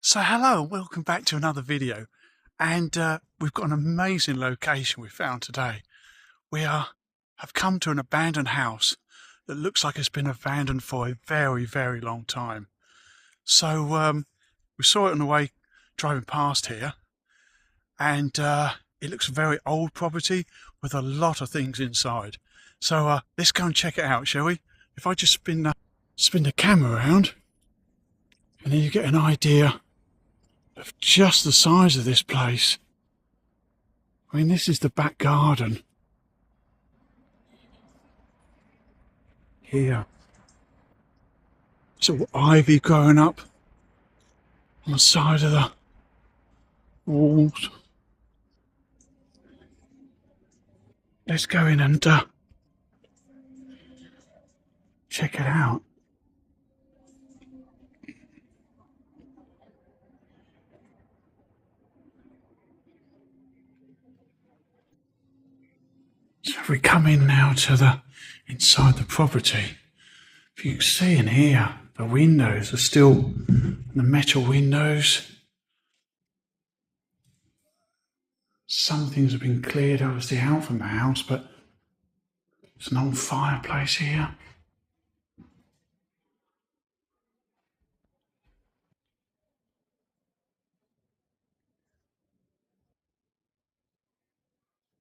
So hello and welcome back to another video, and we've got an amazing location we found today. Have come to an abandoned house that looks like it's been abandoned for a very long time. So we saw it on the way driving past here, and it looks a very old property with a lot of things inside. So let's go and check it out, shall we? If I just spin the camera around, and then you get an idea of just the size of this place. I mean, this is the back garden. Here. So ivy growing up on the side of the walls. Let's go in and check it out. So if we come in now to the inside the property, if you can see in here, the windows are still the metal windows. Some things have been cleared obviously out from the house, but there's an old fireplace here.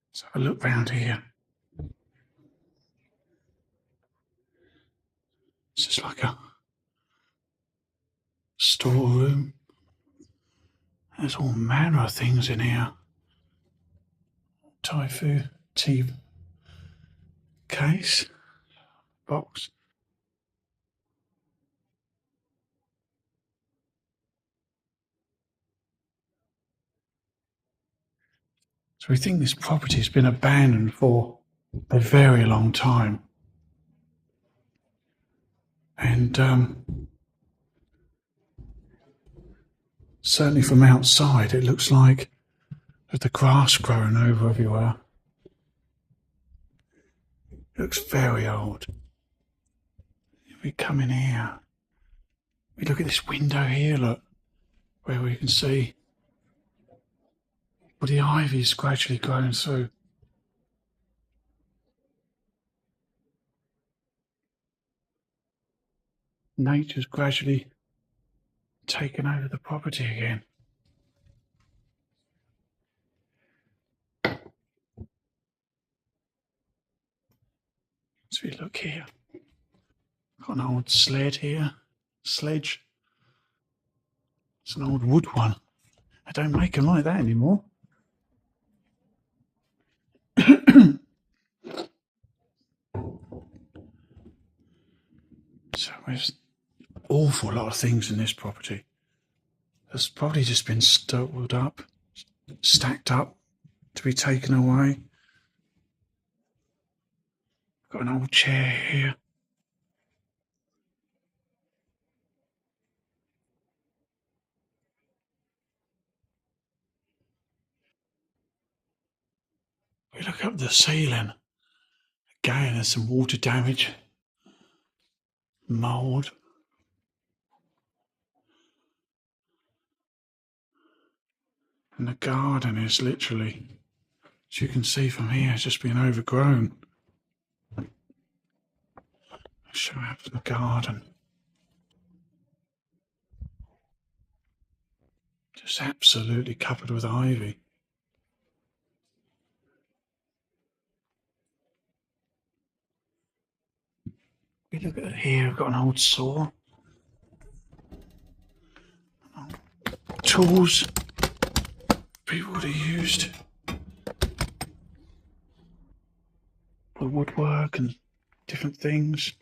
Let's have a look round here. It's just like a storeroom. There's all manner of things in here. Tofu tea case, box. So we think this property has been abandoned for a very long time. And certainly from outside, it looks like there's the grass growing over everywhere. It looks very old. If we come in here, we look at this window here, look, where we can see well, the ivy is gradually growing through. Nature's gradually taken over the property again. So we look here. Got an old sled here. Sledge. It's an old wood one. I don't make them like that anymore. So there's an awful lot of things in this property. There's probably just been stored up, stacked up to be taken away. Got an old chair here. We look up the ceiling. Again, there's some water damage, mould. And the garden is literally, as you can see from here, it's just been overgrown. I'll show you the garden. Just absolutely covered with ivy. We look at here, we've got an old saw. Tools people would have used for woodwork and different things.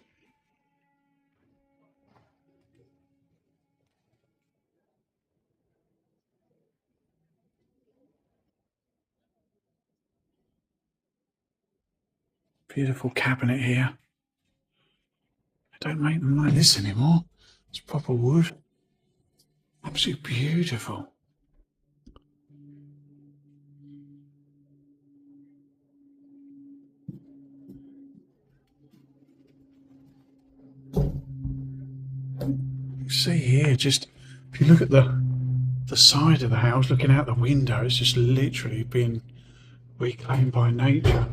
Beautiful cabinet here. I don't make them like this anymore. It's proper wood. Absolutely beautiful. You see here, just if you look at the the side of the house, looking out the window, it's just literally been reclaimed by nature.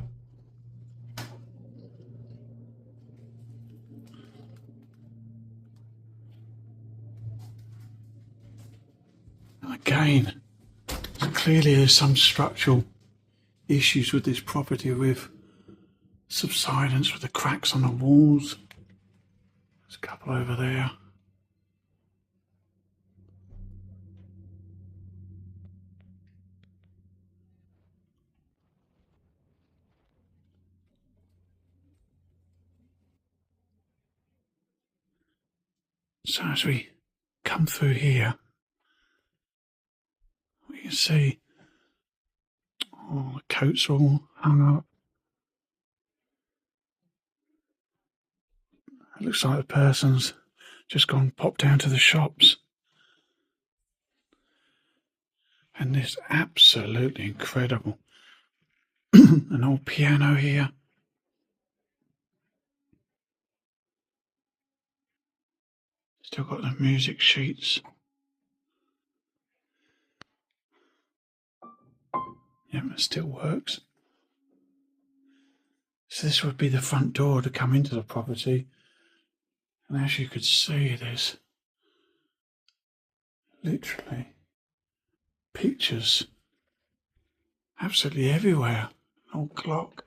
Again, clearly there's some structural issues with this property, with subsidence, with the cracks on the walls. There's a couple over there. So as we come through here, we can see the coats are all hung up. It looks like the person's just gone popped down to the shops. And this absolutely incredible. An old piano here. Still got the music sheets. Yep, it still works. So this would be the front door to come into the property. And as you could see, there's literally pictures absolutely everywhere. An old clock.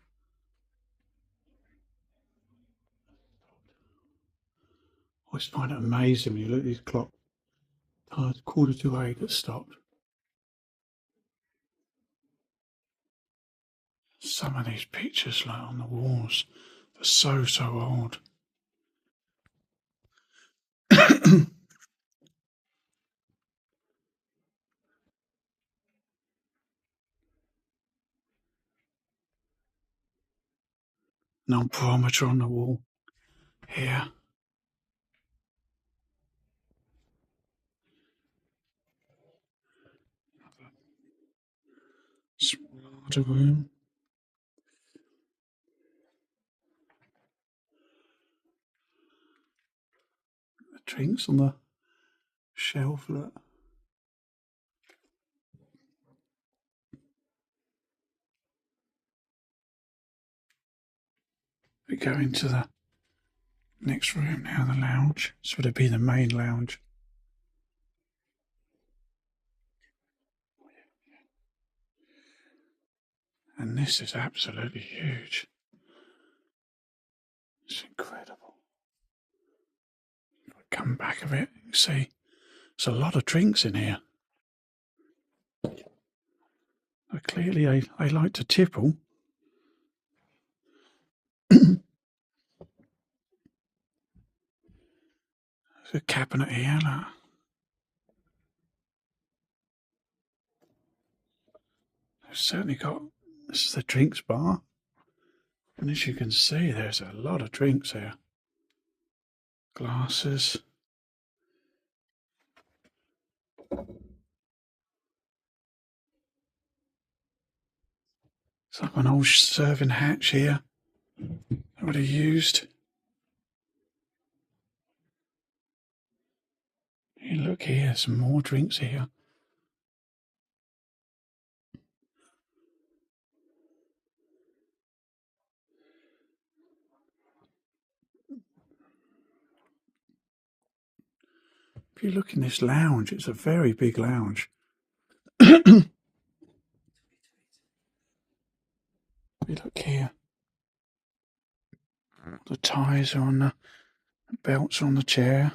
I always find it amazing when you look at this clock. It's 7:45 that stopped. Some of these pictures like on the walls are so old. An old barometer on the wall here. Smarter room. The drinks on the shelf, look. We go into the next room now, the lounge. This would be the main lounge. And this is absolutely huge. It's incredible. If I come back a bit, you see, there's a lot of drinks in here. But clearly I like to tipple. There's a cabinet here, look. They've certainly got, this is the drinks bar. And as you can see, there's a lot of drinks here. Glasses. It's like an old serving hatch here. I would have used. Hey, look here, some more drinks here. If you look in this lounge, it's a very big lounge. If you look here, the ties are on the belts are on the chair.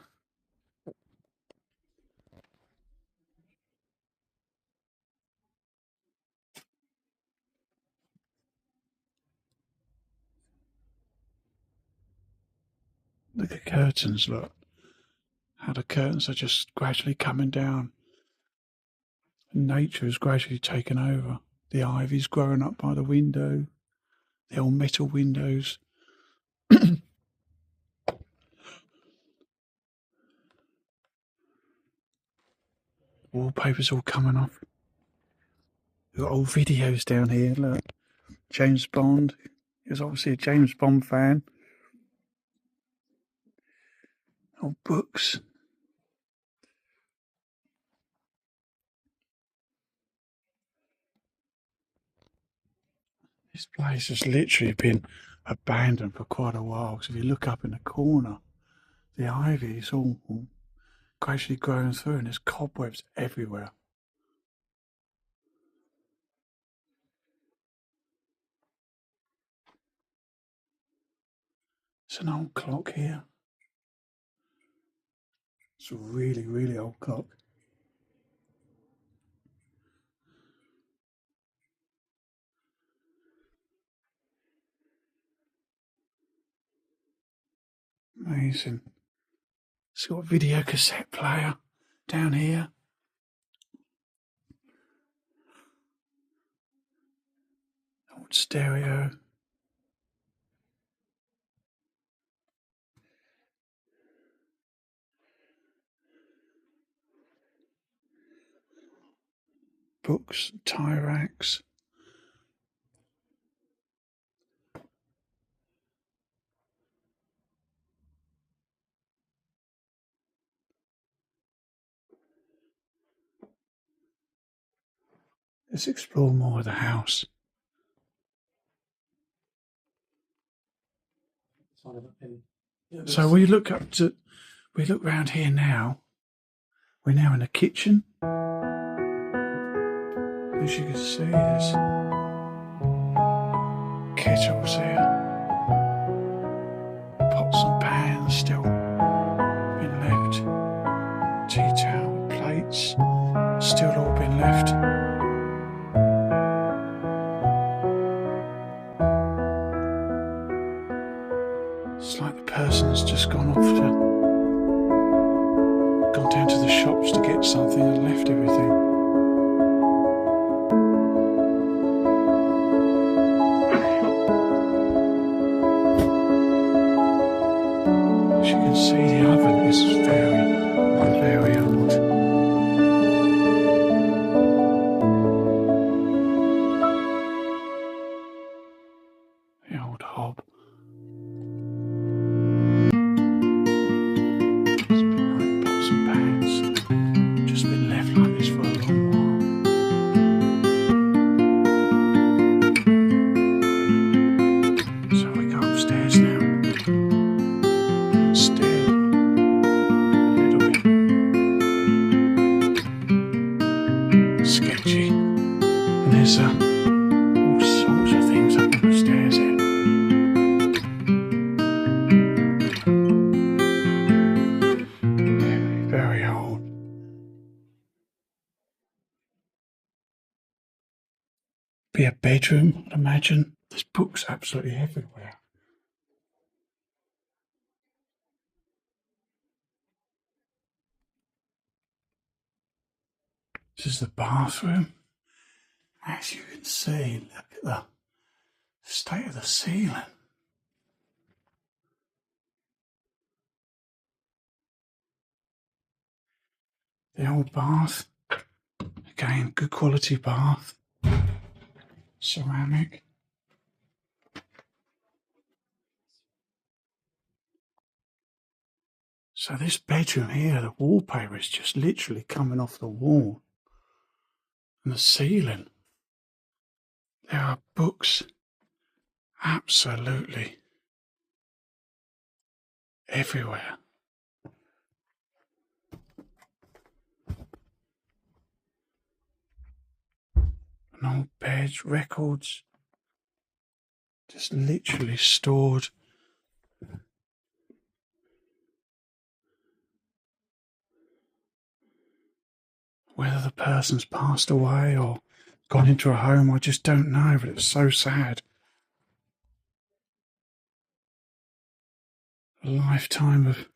Look at the curtains, look. How the curtains are just gradually coming down. Nature has gradually taken over. The ivy's growing up by the window. The old metal windows. Wallpaper's all coming off. We've got old videos down here, look. James Bond. He was obviously a James Bond fan. Old books. This place has literally been abandoned for quite a while. So if you look up in the corner, the ivy is all gradually growing through and there's cobwebs everywhere. It's an old clock here. It's a really, really old clock. Amazing. It's got a video cassette player down here. Old stereo. Books, tie racks. Let's explore more of the house. So we look round here now. We're now in the kitchen. As you can see, there's kettles here, pots and pans still been left, tea towel, plates still all been left. It's like the person's just gone down to the shops to get something and left everything. As you can see, the oven is very old. The old hob. It's been like pots and pans, just been left like this for a long while. So we go upstairs now. Stairs a little bit sketchy. And there's all sorts of things up on the stairs here. Very old. Be a bedroom, I'd imagine. There's books absolutely everywhere. This is the bathroom. As you can see, look at the state of the ceiling. The old bath. Again, good quality bath. Ceramic. So this bedroom here, the wallpaper is just literally coming off the wall. And the ceiling. There are books absolutely everywhere. An old bed, records, just literally stored. Whether the person's passed away or gone into a home, I just don't know, but it's so sad. A lifetime of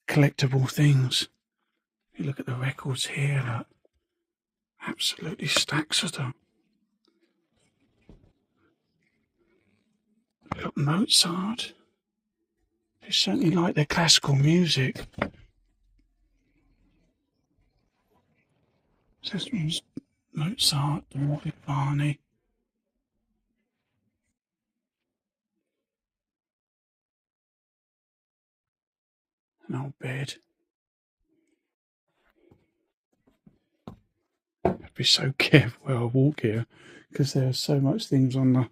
collectible things. You look at the records here, look, absolutely stacks of them. Look, Mozart. They certainly like their classical music. This one's Mozart, the Barney. An old bed. I'd be so careful where I walk here because there are so much things on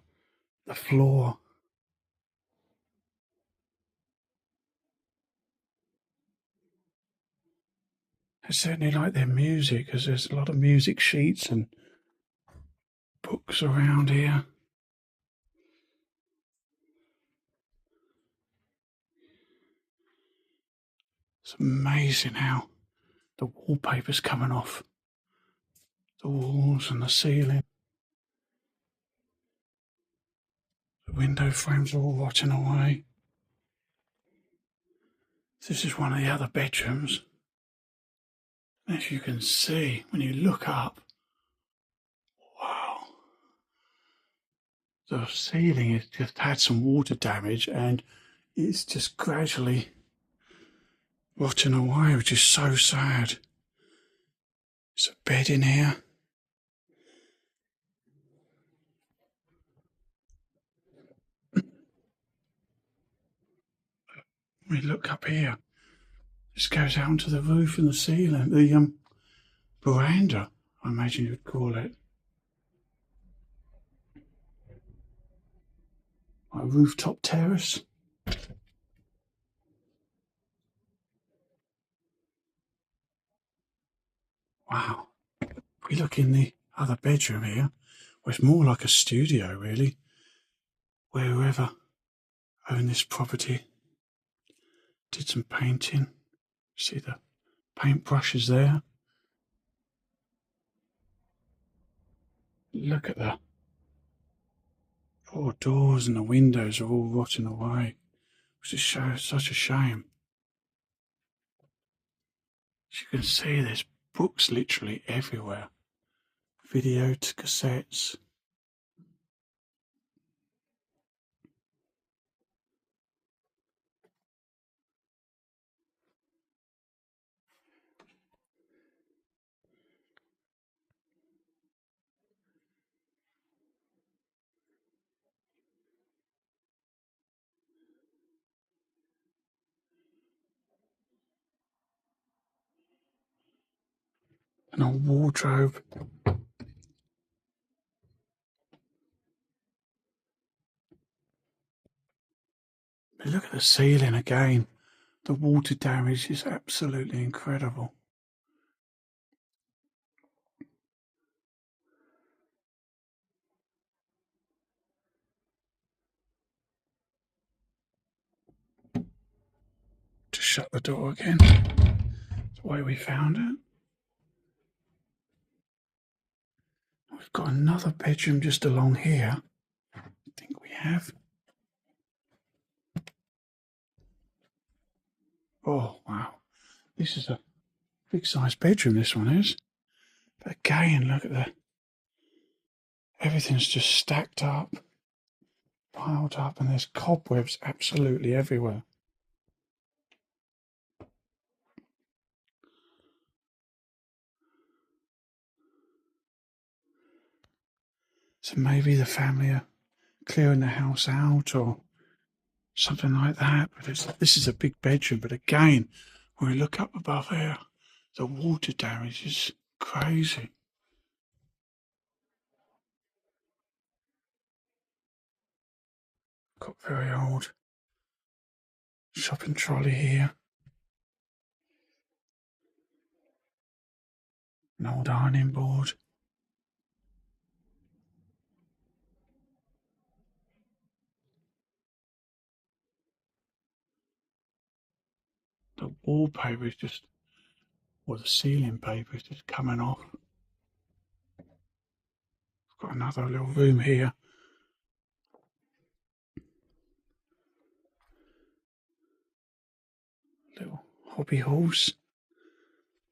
the floor. I certainly like their music, because there's a lot of music sheets and books around here. It's amazing how the wallpaper's coming off the walls and the ceiling. The window frames are all rotting away. This is one of the other bedrooms. As you can see, when you look up, wow, the ceiling has just had some water damage and it's just gradually rotting away, which is so sad. There's a bed in here. We look up here. This goes out onto the roof and the ceiling, the veranda, I imagine you'd call it. A rooftop terrace. Wow. If we look in the other bedroom here, well, it's more like a studio, really, where whoever owned this property did some painting. See the paint brushes there. Look at the four doors, and the windows are all rotting away, which is such a shame. As you can see, there's books literally everywhere. Video to cassettes. An old wardrobe. But look at the ceiling again. The water damage is absolutely incredible. Just shut the door again. That's the way we found it. We've got another bedroom just along here. I think we have. Oh, wow. This is a big sized bedroom, this one is. But again, look at everything's just stacked up, piled up, and there's cobwebs absolutely everywhere. So maybe the family are clearing the house out or something like that. But this is a big bedroom. But again, when we look up above here, the water damage is crazy. Got very old shopping trolley here. An old ironing board. The wallpaper is just, or the ceiling paper is just coming off. I've got another little room here. Little hobby horse.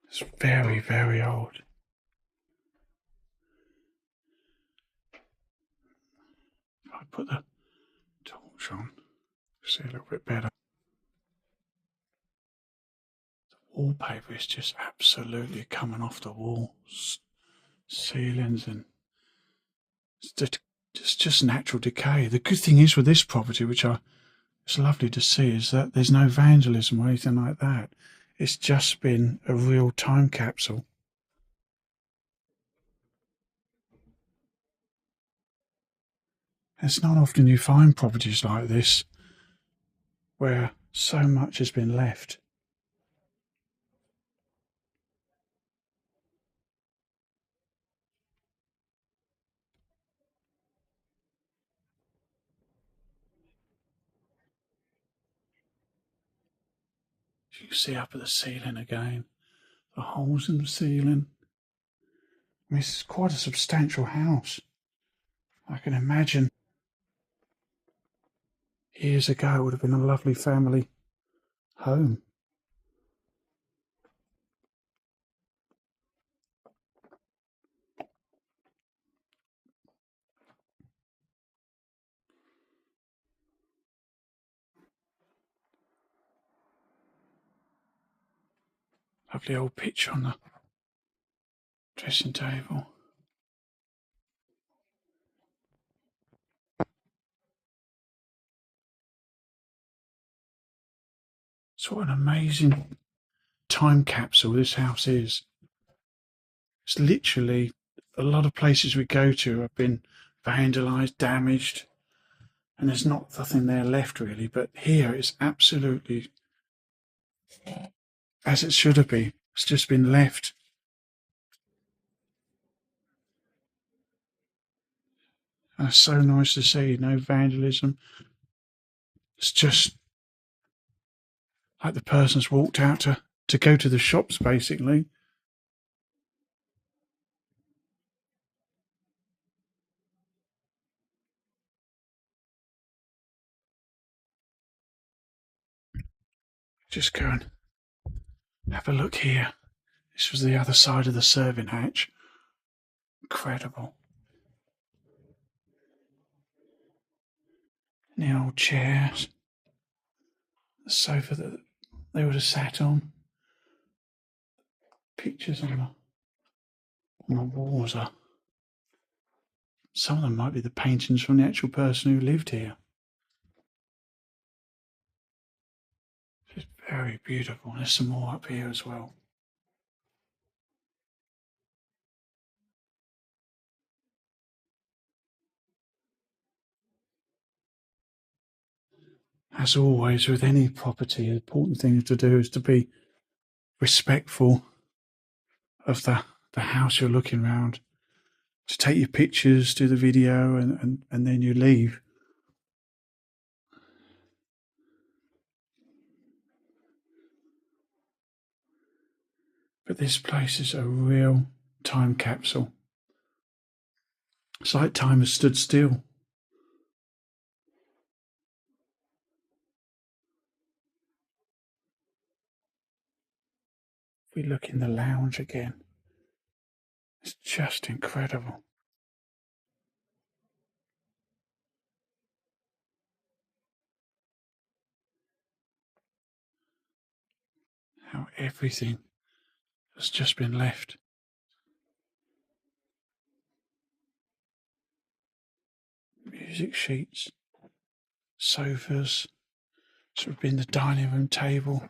It's very, very old. If I put the torch on, see a little bit better. The wallpaper is just absolutely coming off the walls, ceilings, and it's just natural decay. The good thing is with this property, which it's lovely to see, is that there's no vandalism or anything like that. It's just been a real time capsule. It's not often you find properties like this where so much has been left. You can see up at the ceiling again, the holes in the ceiling. I mean, this is quite a substantial house. I can imagine years ago it would have been a lovely family home. Lovely old picture on the dressing table. So what an amazing time capsule this house is. It's literally, a lot of places we go to have been vandalised, damaged, and there's nothing there left really. But here it's absolutely as it should have been. It's just been left. And it's so nice to see, no vandalism. It's just like the person's walked out to go to the shops basically. Just go and have a look here. This was the other side of the serving hatch. Incredible. And the old chairs, the sofa that they would have sat on. Pictures on the walls are. Some of them might be the paintings from the actual person who lived here. It's very beautiful. There's some more up here as well. As always with any property, the important thing to do is to be respectful of the house you're looking around. To take your pictures, do the video, and then you leave. But this place is a real time capsule. It's like time has stood still. If we look in the lounge again, it's just incredible. How everything has just been left. Music sheets, sofas, sort of been the dining room table.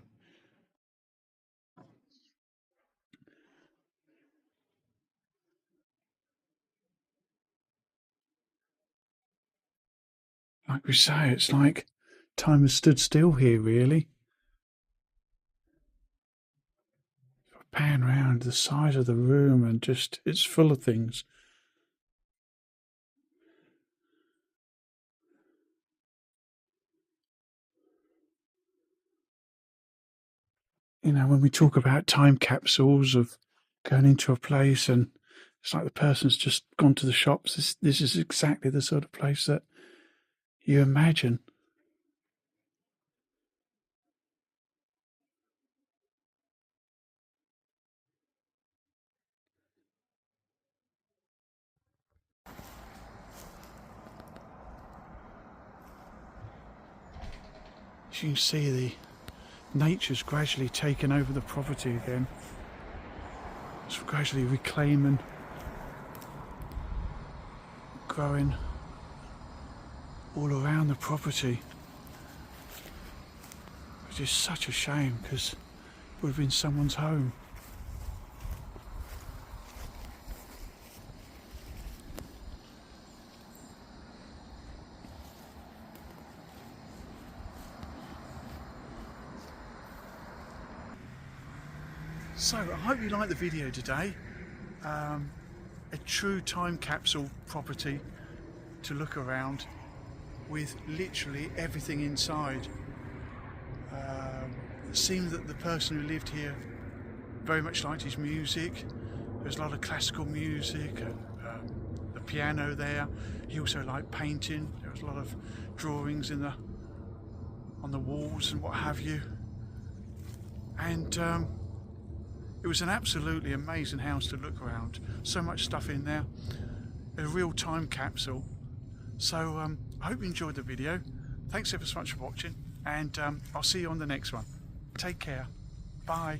Like we say, it's like time has stood still here, really. Pan round the size of the room and just, it's full of things. You know, when we talk about time capsules of going into a place and it's like the person's just gone to the shops, this is exactly the sort of place that you imagine. As you can see, the nature's gradually taken over the property again. It's gradually reclaiming, growing all around the property, which is such a shame because it would have been someone's home. So I hope you liked the video today. A true time capsule property to look around with literally everything inside. It seemed that the person who lived here very much liked his music. There was a lot of classical music, the piano there. He also liked painting. There was a lot of drawings on the walls and what have you. And it was an absolutely amazing house to look around. So much stuff in there. A real time capsule. So I hope you enjoyed the video. Thanks ever so much for watching, and I'll see you on the next one. Take care. Bye.